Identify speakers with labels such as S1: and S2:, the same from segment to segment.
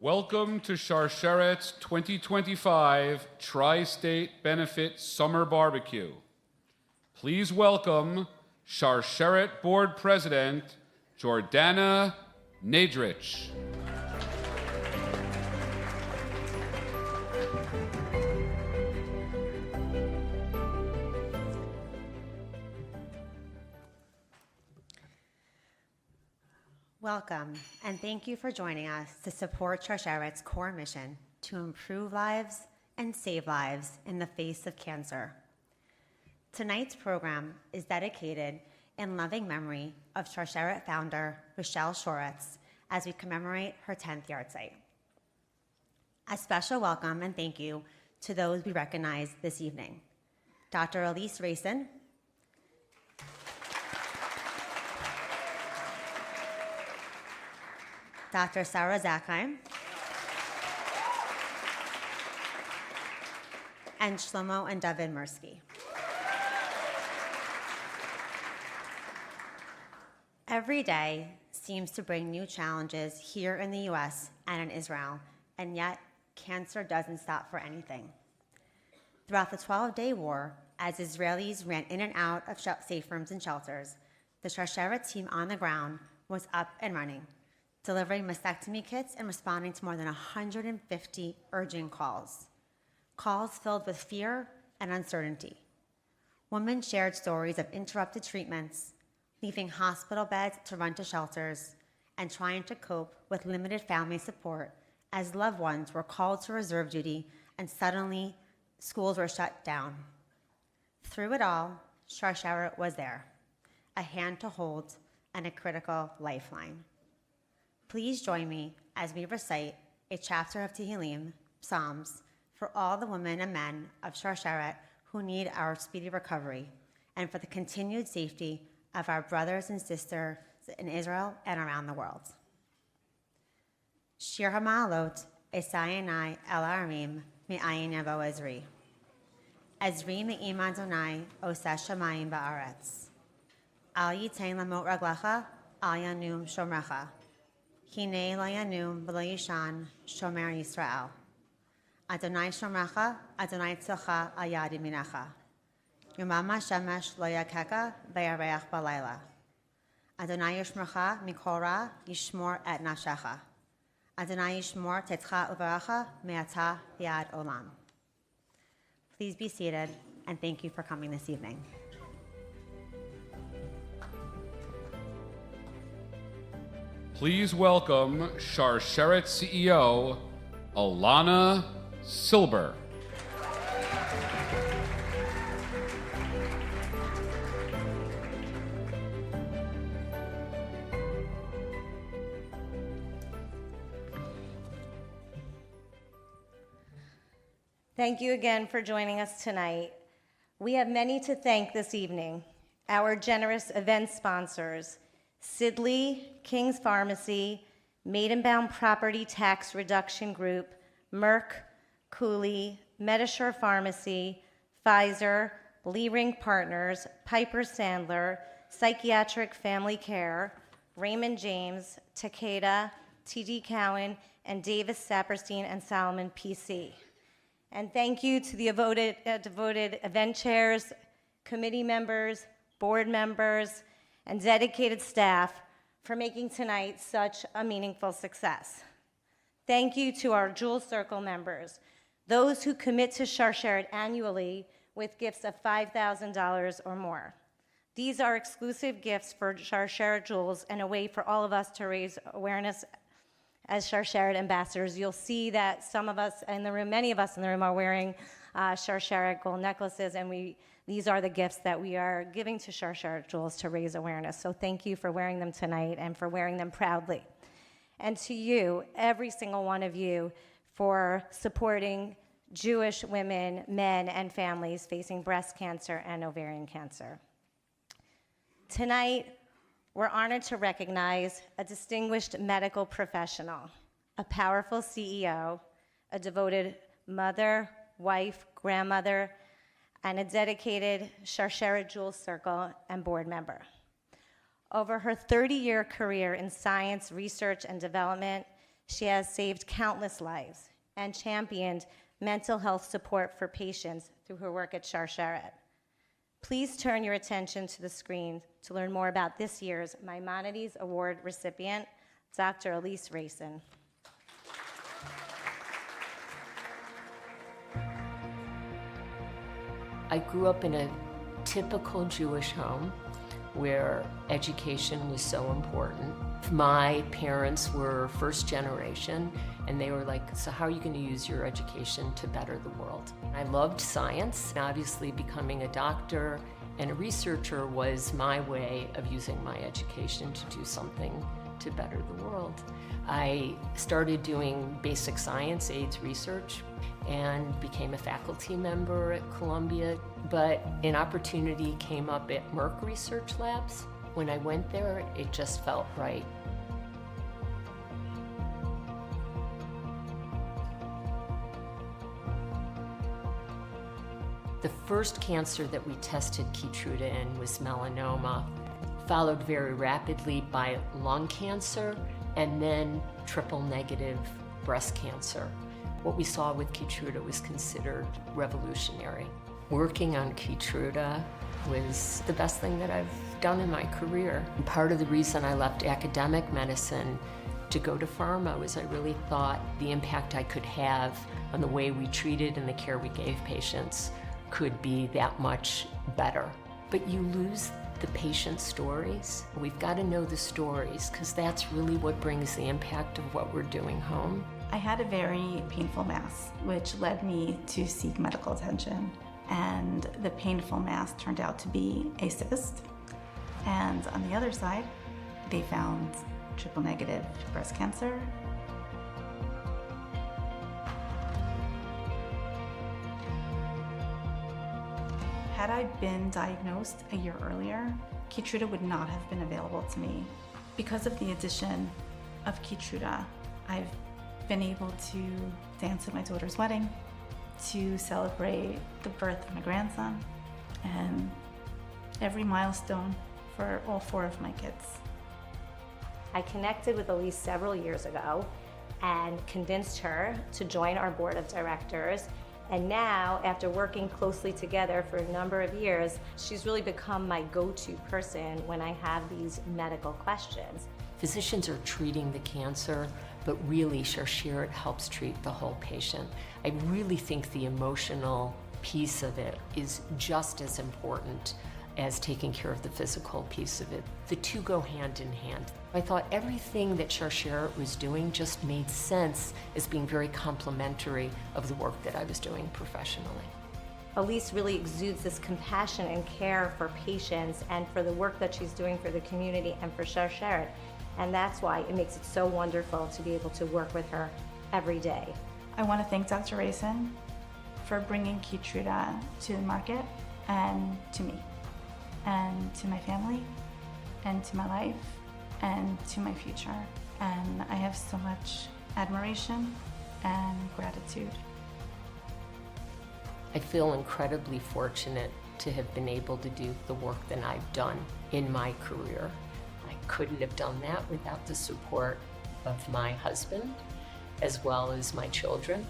S1: Welcome to Sharsheret's 2025 Tri-State Benefit Summer BBQ. Please welcome Sharsheret Board President Jordana Nadrich.
S2: Welcome, and thank you for joining us to support Sharsheret's core mission to improve lives and save lives in the face of cancer. Tonight's program is dedicated in loving memory of Sharsheret founder Rochelle Shoretz as we commemorate her 10th yahrzeit. A special welcome and thank you to those we recognize this evening. Dr. Elise Racin, Dr. Sarah Zakheim, and Shlomo and David Mirsky. Every day seems to bring new challenges here in the US and in Israel, and yet cancer doesn't stop for anything. Throughout the 12-day war, as Israelis ran in and out of safe rooms and shelters, the Sharsheret team on the ground was up and running, delivering mastectomy kits and responding to more than 150 urgent calls filled with fear and uncertainty. Women shared stories of interrupted treatments, leaving hospital beds to run to shelters, and trying to cope with limited family support as loved ones were called to reserve duty and suddenly schools were shut down. Through it all, Sharsheret was there, a hand to hold and a critical lifeline. Please join me as we recite a chapter of Tehillim, Psalms, for all the women and men of Sharsheret who need our speedy recovery and for the continued safety of our brothers and sisters in Israel and around the world. Shir HaMa'alot, Esayanai El Arim, Me'ayin Yavo Ezri. Ezri Me'im Adonai, Oseh Shamayim Ba'aretz. Al Yitain Lamot Raglecha, Al Yanum Shomrecha. Hinei lo yanum v'lo yishan shomer Yisrael. Adonai shomrecha, Adonai tzilcha al yad yaminecha. Yomam hashemesh lo yakeka v'yareach b'layla. Adonai yishmerecha mikol ra yishmor et nafshecha. Adonai yishmor tetcha u'varacha me'ata v'yad olam. Please be seated, and thank you for coming this evening.
S1: Please welcome Sharsheret CEO, Alana Silber.
S3: Thank you again for joining us tonight. We have many to thank this evening. Our generous event sponsors, Sidley, King's Pharmacy, Maidenbound Property Tax Reduction Group, Merck, Cooley, Medishore Pharmacy, Pfizer, Lee-Ring Partners, Piper Sandler, Psychiatric Family Care, Raymond James, Takeda, TD Cowen, and Davis Saperstein and Salomon PC. And thank you to the devoted event chairs, committee members, board members, and dedicated staff for making tonight such a meaningful success. Thank you to our Jewel Circle members, those who commit to Sharsheret annually with gifts of $5,000 or more. These are exclusive gifts for Sharsheret Jewels and a way for all of us to raise awareness as Sharsheret ambassadors. You'll see that some of us in the room, many of us in the room, are wearing Sharsheret gold necklaces, and these are the gifts that we are giving to Sharsheret Jewels to raise awareness. So thank you for wearing them tonight and for wearing them proudly. And to you, every single one of you, for supporting Jewish women, men, and families facing breast cancer and ovarian cancer. Tonight, we're honored to recognize a distinguished medical professional, a powerful CEO, a devoted mother, wife, grandmother, and a dedicated Sharsheret Jewel Circle and board member. Over her 30-year career in science, research, and development, She has saved countless lives and championed mental health support for patients through her work at Sharsheret. Please turn your attention to the screen to learn more about this year's Maimonides Award recipient, Dr. Elise Racin.
S4: I grew up in a typical Jewish home where education was so important. My parents were first generation, and they were like, so how are you going to use your education to better the world? I loved science. Obviously, becoming a doctor and a researcher was my way of using my education to do something to better the world. I started doing basic science, AIDS research, and became a faculty member at Columbia. But an opportunity came up at Merck Research Labs. When I went there, it just felt right. The first cancer that we tested Keytruda in was melanoma, followed very rapidly by lung cancer, and then triple-negative breast cancer. What we saw with Keytruda was considered revolutionary. Working on Keytruda was the best thing that I've done in my career. And part of the reason I left academic medicine to go to pharma was I really thought the impact I could have on the way we treated and the care we gave patients could be that much better. But you lose the patient stories. We've got to know the stories, because that's really what brings the impact of what we're doing home.
S5: I had a very painful mass, which led me to seek medical attention. And the painful mass turned out to be a cyst. And on the other side, they found triple-negative breast cancer. Had I been diagnosed a year earlier, Keytruda would not have been available to me. Because of the addition of Keytruda, I've been able to dance at my daughter's wedding, to celebrate the birth of my grandson, and every milestone for all 4 of my kids.
S3: I connected with Elise several years ago and convinced her to join our board of directors. And now, after working closely together for a number of years, she's really become my go-to person when I have these medical questions.
S4: Physicians are treating the cancer, but really Sharsheret helps treat the whole patient. I really think the emotional piece of it is just as important as taking care of the physical piece of it. The two go hand in hand. I thought everything that Sharsheret was doing just made sense as being very complementary of the work that I was doing professionally.
S3: Elise really exudes this compassion and care for patients and for the work that she's doing for the community and for Sharsheret. And that's why it makes it so wonderful to be able to work with her every day.
S5: I want to thank Dr. Racin for bringing Keytruda to the market and to me, and to my family, and to my life, and to my future. And I have so much admiration and gratitude.
S4: I feel incredibly fortunate to have been able to do the work that I've done in my career. I couldn't have done that without the support of my husband, as well as my children.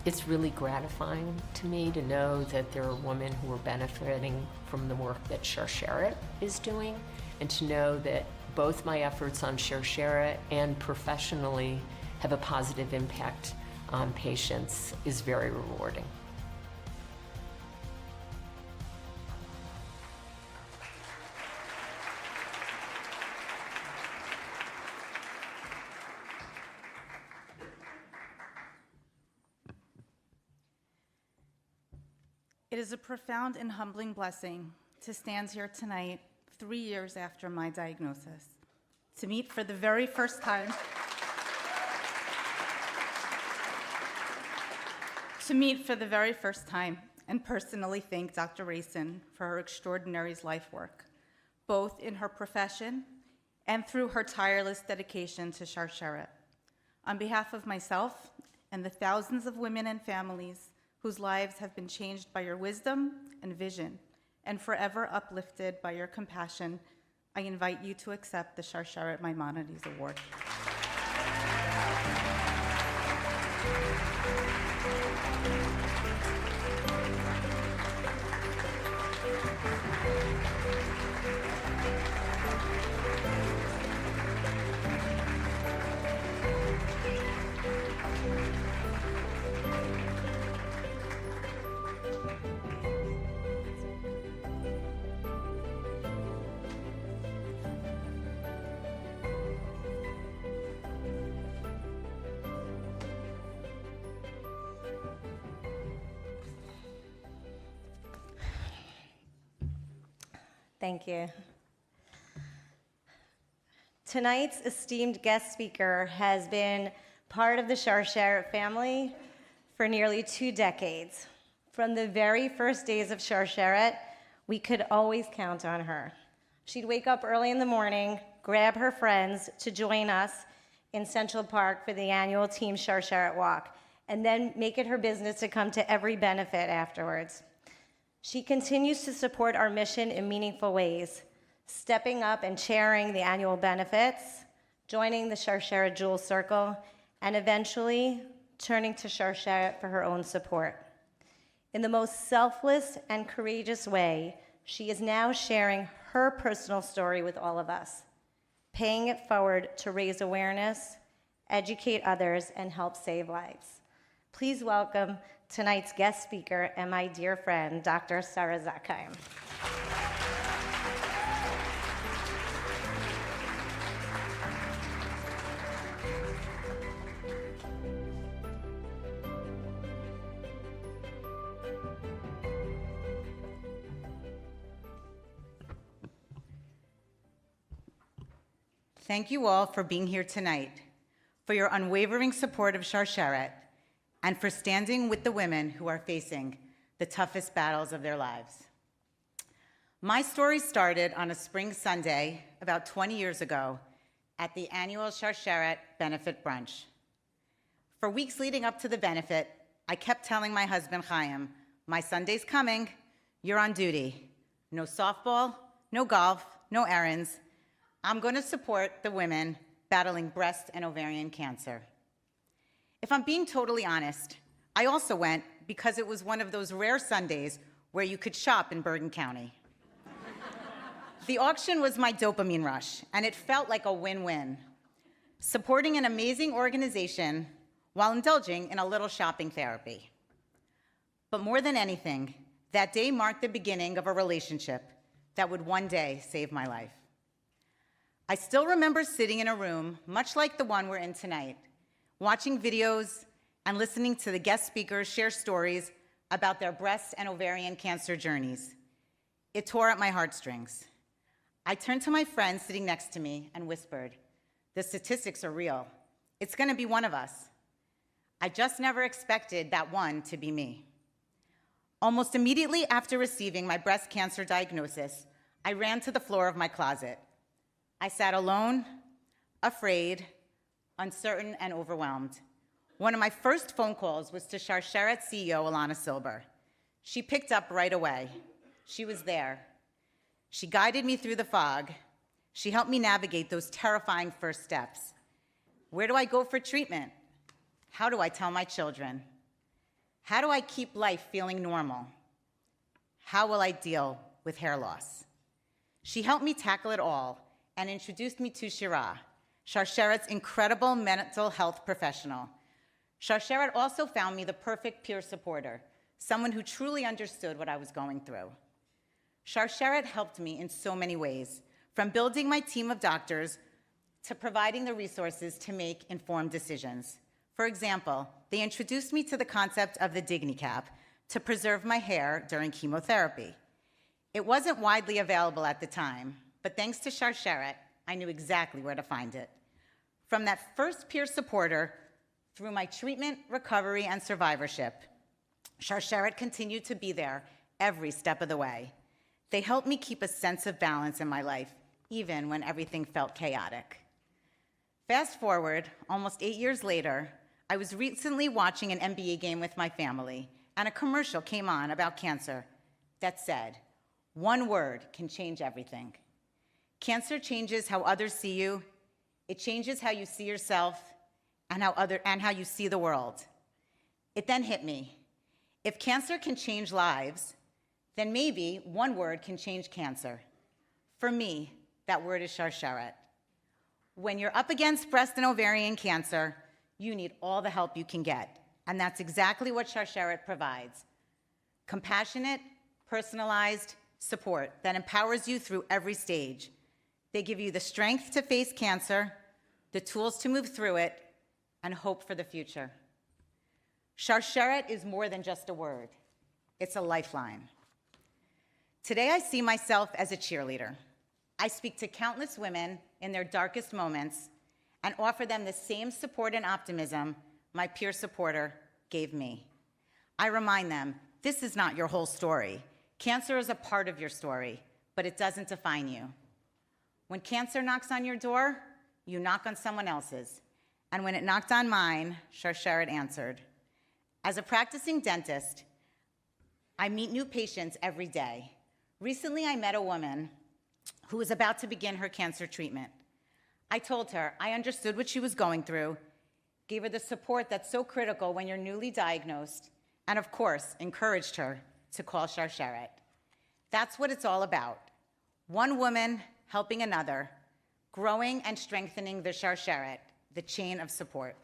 S4: It's really gratifying to me to know that there are women who are benefiting from the work that Sharsheret is doing, and to know that both my efforts on Sharsheret and professionally have a positive impact on patients is very rewarding.
S5: It is a profound and humbling blessing to stand here tonight, 3 years after my diagnosis, to meet for the very first time, and personally thank Dr. Racin for her extraordinary life work, both in her profession and through her tireless dedication to Sharsheret. On behalf of myself and the thousands of women and families whose lives have been changed by your wisdom and vision, and forever uplifted by your compassion, I invite you to accept the Sharsheret Maimonides Award.
S3: Thank you. Tonight's esteemed guest speaker has been part of the Sharsheret family for nearly 2 decades. From the very first days of Sharsheret, we could always count on her. She'd wake up early in the morning, grab her friends to join us in Central Park for the annual Team Sharsheret Walk, and then make it her business to come to every benefit afterwards. She continues to support our mission in meaningful ways, stepping up and chairing the annual benefits, joining the Sharsheret Jewel Circle, and eventually turning to Sharsheret for her own support. In the most selfless and courageous way, she is now sharing her personal story with all of us, paying it forward to raise awareness, educate others, and help save lives. Please welcome tonight's guest speaker and my dear friend, Dr. Sarah Zakheim.
S6: Thank you all for being here tonight, for your unwavering support of Sharsheret, and for standing with the women who are facing the toughest battles of their lives. My story started on a spring Sunday about 20 years ago at the annual Sharsheret Benefit Brunch. For weeks leading up to the benefit, I kept telling my husband, Chaim, my Sunday's coming, you're on duty. No softball, no golf, no errands. I'm going to support the women battling breast and ovarian cancer. If I'm being totally honest, I also went because it was one of those rare Sundays where you could shop in Bergen County. The auction was my dopamine rush, and it felt like a win-win. Supporting an amazing organization while indulging in a little shopping therapy. But more than anything, that day marked the beginning of a relationship that would one day save my life. I still remember sitting in a room, much like the one we're in tonight, watching videos and listening to the guest speakers share stories about their breast and ovarian cancer journeys. It tore at my heartstrings. I turned to my friend sitting next to me and whispered, "The statistics are real. It's going to be one of us." I just never expected that one to be me. Almost immediately after receiving my breast cancer diagnosis, I ran to the floor of my closet. I sat alone, afraid, uncertain, and overwhelmed. One of my first phone calls was to Sharsheret CEO Alana Silber. She picked up right away. She was there. She guided me through the fog. She helped me navigate those terrifying first steps. Where do I go for treatment? How do I tell my children? How do I keep life feeling normal? How will I deal with hair loss? She helped me tackle it all and introduced me to Shira, Sharsheret's incredible mental health professional. Sharsheret also found me the perfect peer supporter, someone who truly understood what I was going through. Sharsheret helped me in so many ways, from building my team of doctors to providing the resources to make informed decisions. For example, they introduced me to the concept of the DigniCap to preserve my hair during chemotherapy. It wasn't widely available at the time, but thanks to Sharsheret, I knew exactly where to find it. From that first peer supporter through my treatment, recovery, and survivorship, Sharsheret continued to be there every step of the way. They helped me keep a sense of balance in my life, even when everything felt chaotic. Fast forward, almost 8 years later, I was recently watching an NBA game with my family, and a commercial came on about cancer that said, "One word can change everything." Cancer changes how others see you. It changes how you see yourself and how you see the world. It then hit me. If cancer can change lives, then maybe one word can change cancer. For me, that word is Sharsheret. When you're up against breast and ovarian cancer, you need all the help you can get, and that's exactly what Sharsheret provides. Compassionate, personalized support that empowers you through every stage. They give you the strength to face cancer, the tools to move through it, and hope for the future. Sharsheret is more than just a word. It's a lifeline. Today, I see myself as a cheerleader. I speak to countless women in their darkest moments and offer them the same support and optimism my peer supporter gave me. I remind them, this is not your whole story. Cancer is a part of your story, but it doesn't define you. When cancer knocks on your door, you knock on someone else's. And when it knocked on mine, Sharsheret answered. As a practicing dentist, I meet new patients every day. Recently, I met a woman who was about to begin her cancer treatment. I told her I understood what she was going through, gave her the support that's so critical when you're newly diagnosed, and of course, encouraged her to call Sharsheret. That's what it's all about. One woman helping another, growing and strengthening the Sharsheret, the chain of support.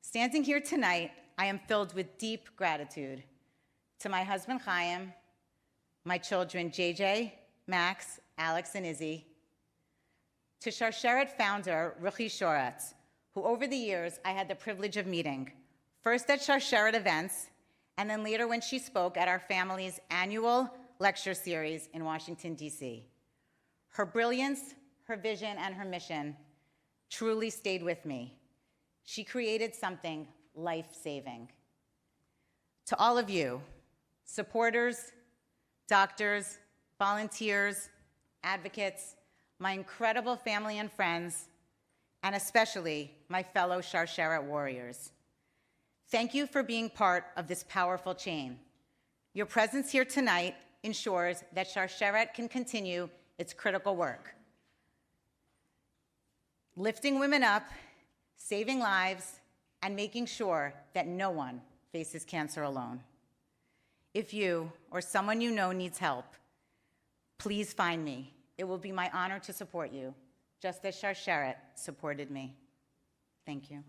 S6: Standing here tonight, I am filled with deep gratitude to my husband, Chaim, my children, JJ, Max, Alex, and Izzy, to Sharsheret founder, Ruchi Shoratz, who over the years I had the privilege of meeting, first at Sharsheret events, and then later when she spoke at our family's annual lecture series in Washington, D.C. Her brilliance, her vision, and her mission truly stayed with me. She created something life-saving. To all of you, supporters, doctors, volunteers, advocates, my incredible family and friends, and especially my fellow Sharsheret warriors. Thank you for being part of this powerful chain. Your presence here tonight ensures that Sharsheret can continue its critical work, lifting women up, saving lives, and making sure that no one faces cancer alone. If you or someone you know needs help, please find me. It will be my honor to support you, just as Sharsheret supported me. Thank you.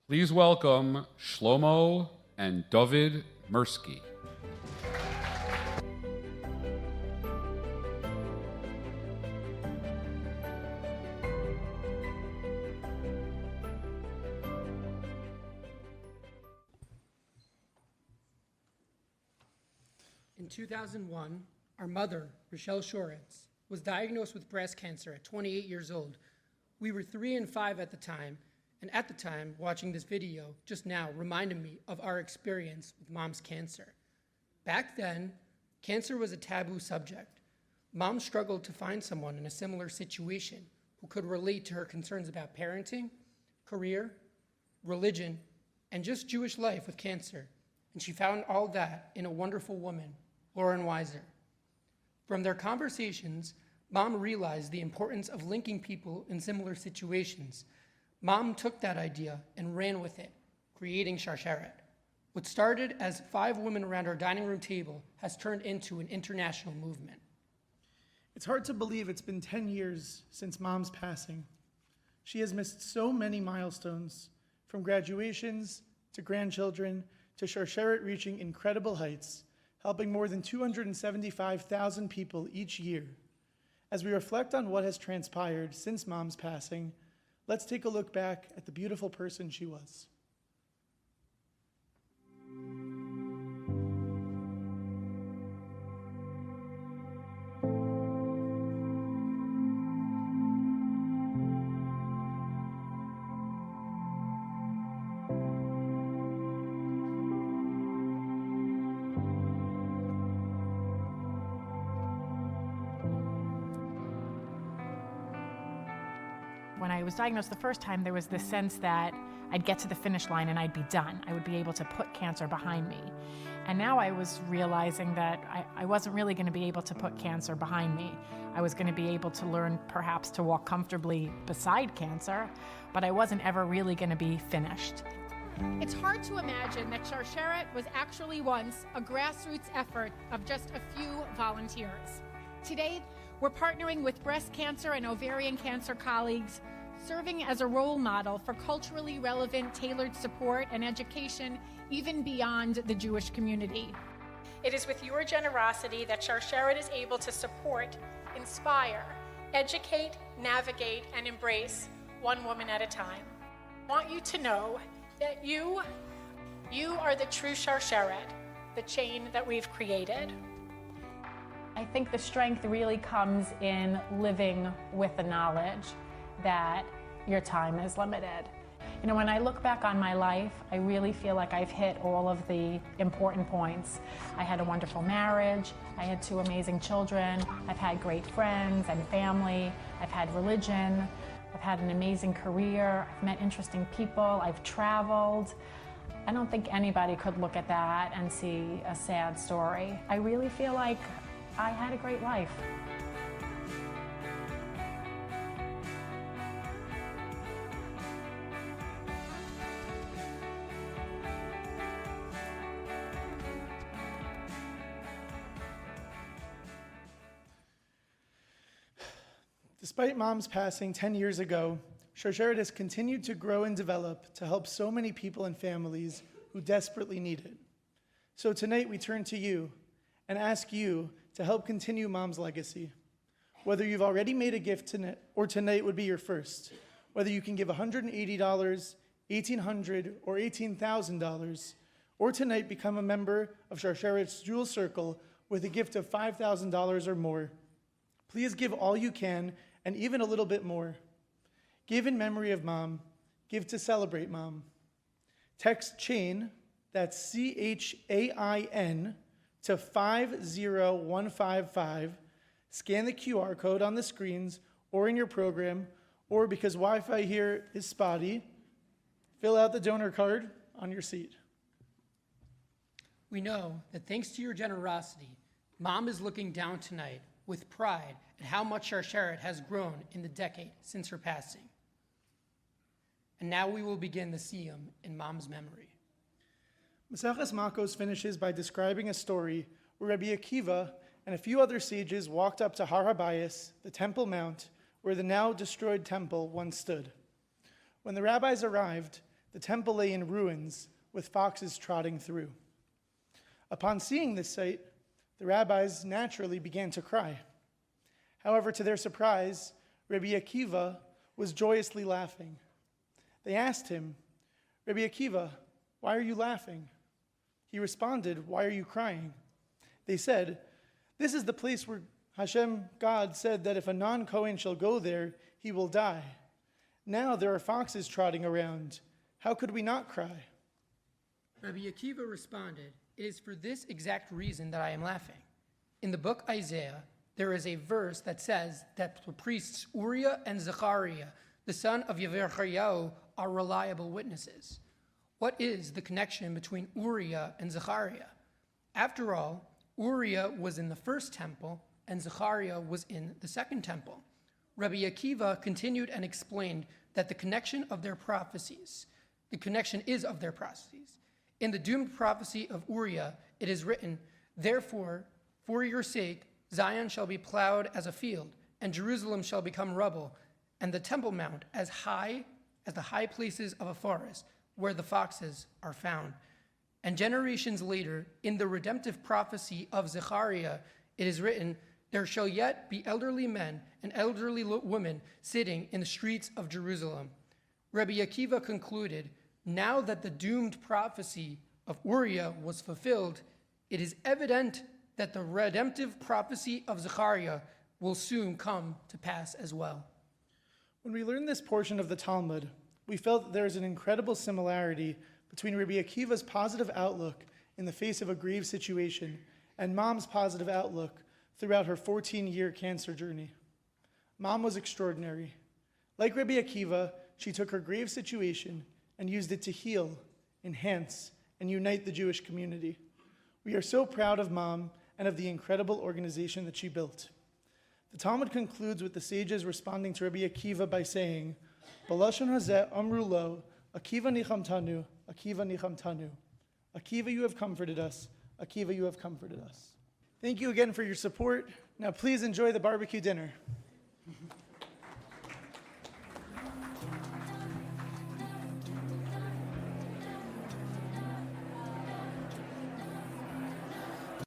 S1: Please welcome Shlomo and David Mirsky.
S7: In 2001, our mother, Rochelle Shoretz, was diagnosed with breast cancer at 28 years old. We were 3 and 5 at the time, and at the time, watching this video just now reminded me of our experience with Mom's cancer. Back then, cancer was a taboo subject. Mom struggled to find someone in a similar situation who could relate to her concerns about parenting, career, religion, and just Jewish life with cancer. And she found all that in a wonderful woman, Lauren Weiser. From their conversations, Mom realized the importance of linking people in similar situations. Mom took that idea and ran with it, creating Sharsheret. What started as 5 women around our dining room table has turned into an international movement.
S8: It's hard to believe it's been 10 years since Mom's passing. She has missed so many milestones, from graduations to grandchildren to Sharsheret reaching incredible heights, helping more than 275,000 people each year. As we reflect on what has transpired since Mom's passing, let's take a look back at the beautiful person she was.
S9: When I was diagnosed the first time, there was this sense that I'd get to the finish line and I'd be done. I would be able to put cancer behind me. And now I was realizing that I wasn't really going to be able to put cancer behind me. I was going to be able to learn perhaps to walk comfortably beside cancer, but I wasn't ever really going to be finished.
S10: It's hard to imagine that Sharsheret was actually once a grassroots effort of just a few volunteers. Today, we're partnering with breast cancer and ovarian cancer colleagues, serving as a role model for culturally relevant, tailored support and education even beyond the Jewish community. It is with your generosity that Sharsheret is able to support, inspire, educate, navigate, and embrace one woman at a time. I want you to know that you are the true Sharsheret, the chain that we've created.
S9: I think the strength really comes in living with the knowledge that your time is limited. You know, when I look back on my life, I really feel like I've hit all of the important points. I had a wonderful marriage, I had 2 amazing children, I've had great friends and family, I've had religion, I've had an amazing career, I've met interesting people, I've traveled. I don't think anybody could look at that and see a sad story. I really feel like I had a great life.
S8: Despite Mom's passing 10 years ago, Sharsheret has continued to grow and develop to help so many people and families who desperately need it. So tonight we turn to you and ask you to help continue Mom's legacy. Whether you've already made a gift tonight or tonight would be your first, whether you can give $180, $1,800, or $18,000, or tonight become a member of Sharsheret's Jewel Circle with a gift of $5,000 or more. Please give all you can and even a little bit more. Give in memory of Mom. Give to celebrate Mom. Text CHAIN, that's CHAIN, to 50155. Scan the QR code on the screens or in your program, or because Wi-Fi here is spotty, fill out the donor card on your seat.
S7: We know that thanks to your generosity, Mom is looking down tonight with pride at how much Sharsheret has grown in the decade since her passing. And now we will begin the Siyum in Mom's memory.
S8: Maseches Makos finishes by describing a story where Rabbi Akiva and a few other sages walked up to Har HaBayis, the Temple Mount, where the now destroyed temple once stood. When the rabbis arrived, the temple lay in ruins, with foxes trotting through. Upon seeing this sight, the rabbis naturally began to cry. However, to their surprise, Rabbi Akiva was joyously laughing. They asked him, "Rabbi Akiva, why are you laughing?" He responded, "Why are you crying?" They said, "This is the place where Hashem, God, said that if a non-Kohen shall go there, he will die. Now there are foxes trotting around. How could we not cry?"
S7: Rabbi Akiva responded, "It is for this exact reason that I am laughing. In the book Isaiah, there is a verse that says that the priests Uriah and Zechariah, the son of Yeverchayahu, are reliable witnesses. What is the connection between Uriah and Zechariah? After all, Uriah was in the first temple and Zechariah was in the second temple." Rabbi Akiva continued and explained that the connection is of their prophecies. In the doomed prophecy of Uriah, it is written, "Therefore, for your sake, Zion shall be plowed as a field, and Jerusalem shall become rubble, and the Temple Mount as high as the high places of a forest, where the foxes are found." And generations later, in the redemptive prophecy of Zechariah, it is written, "There shall yet be elderly men and elderly women sitting in the streets of Jerusalem." Rabbi Akiva concluded, now that the doomed prophecy of Uriah was fulfilled, it is evident that the redemptive prophecy of Zechariah will soon come to pass as well.
S8: When we learned this portion of the Talmud, we felt that there is an incredible similarity between Rabbi Akiva's positive outlook in the face of a grave situation and Mom's positive outlook throughout her 14-year cancer journey. Mom was extraordinary. Like Rabbi Akiva, she took her grave situation and used it to heal, enhance, and unite the Jewish community. We are so proud of Mom and of the incredible organization that she built. The Talmud concludes with the sages responding to Rabbi Akiva by saying, "Balashon hazeh amru lo, Akiva nichamtanu, Akiva nichamtanu." Akiva, you have comforted us. Akiva, you have comforted us. Thank you again for your support. Now please enjoy the barbecue dinner.